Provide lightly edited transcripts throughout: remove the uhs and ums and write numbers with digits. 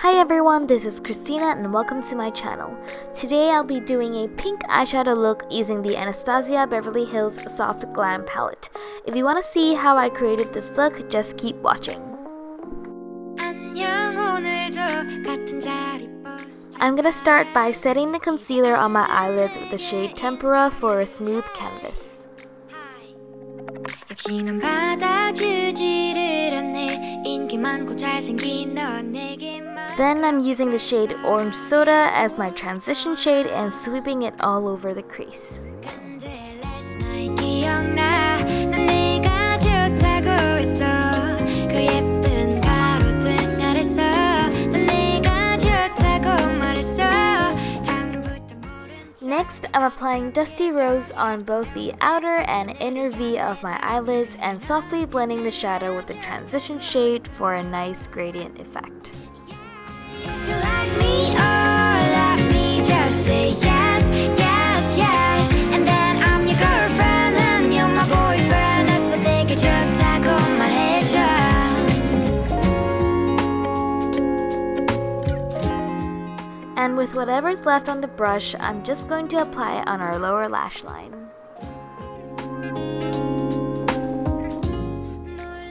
Hi everyone, this is Christina and welcome to my channel. Today I'll be doing a pink eyeshadow look using the Anastasia Beverly Hill's Soft Glam Palette. If you want to see how I created this look, just keep watching. I'm gonna start by setting the concealer on my eyelids with the shade Tempera for a smooth canvas. Then I'm using the shade Orange Soda as my transition shade and sweeping it all over the crease. Next, I'm applying Dusty Rose on both the outer and inner V of my eyelids and softly blending the shadow with the transition shade for a nice gradient effect. And with whatever's left on the brush, I'm just going to apply it on our lower lash line.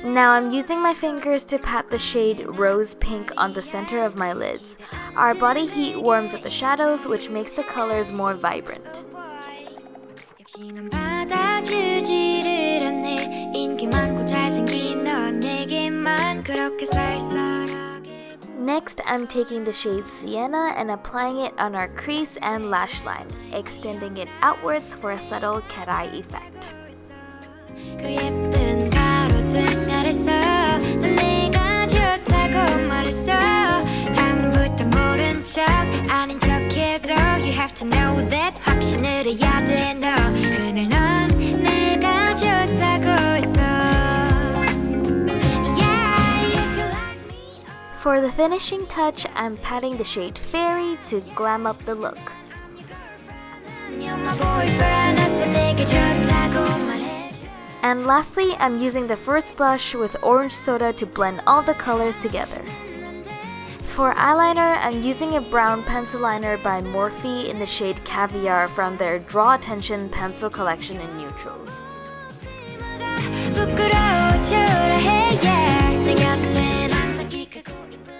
Now I'm using my fingers to pat the shade Rose Pink on the center of my lids. Our body heat warms up the shadows, which makes the colors more vibrant. Next, I'm taking the shade Sienna and applying it on our crease and lash line, extending it outwards for a subtle cat eye effect. For the finishing touch, I'm patting the shade Fairy to glam up the look. And lastly, I'm using the first brush with Orange Soda to blend all the colors together. For eyeliner, I'm using a brown pencil liner by Morphe in the shade Caviar from their Draw Attention pencil collection in neutrals.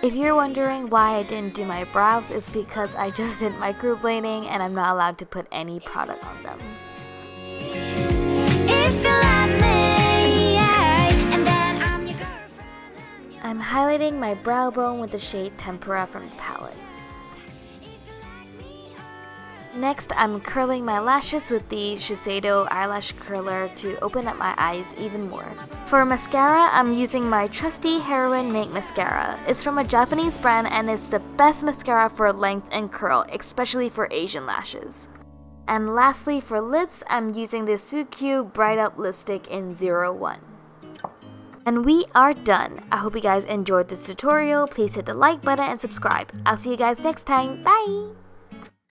If you're wondering why I didn't do my brows, it's because I just did microblading and I'm not allowed to put any product on them. I'm highlighting my brow bone with the shade Tempera from the palette. Next, I'm curling my lashes with the Shiseido eyelash curler to open up my eyes even more. For mascara, I'm using my trusty Heroine Make Mascara. It's from a Japanese brand and it's the best mascara for length and curl, especially for Asian lashes. And lastly, for lips, I'm using the Suqqu Bright Up Lipstick in 01. And we are done. I hope you guys enjoyed this tutorial. Please hit the like button and subscribe. I'll see you guys next time. Bye!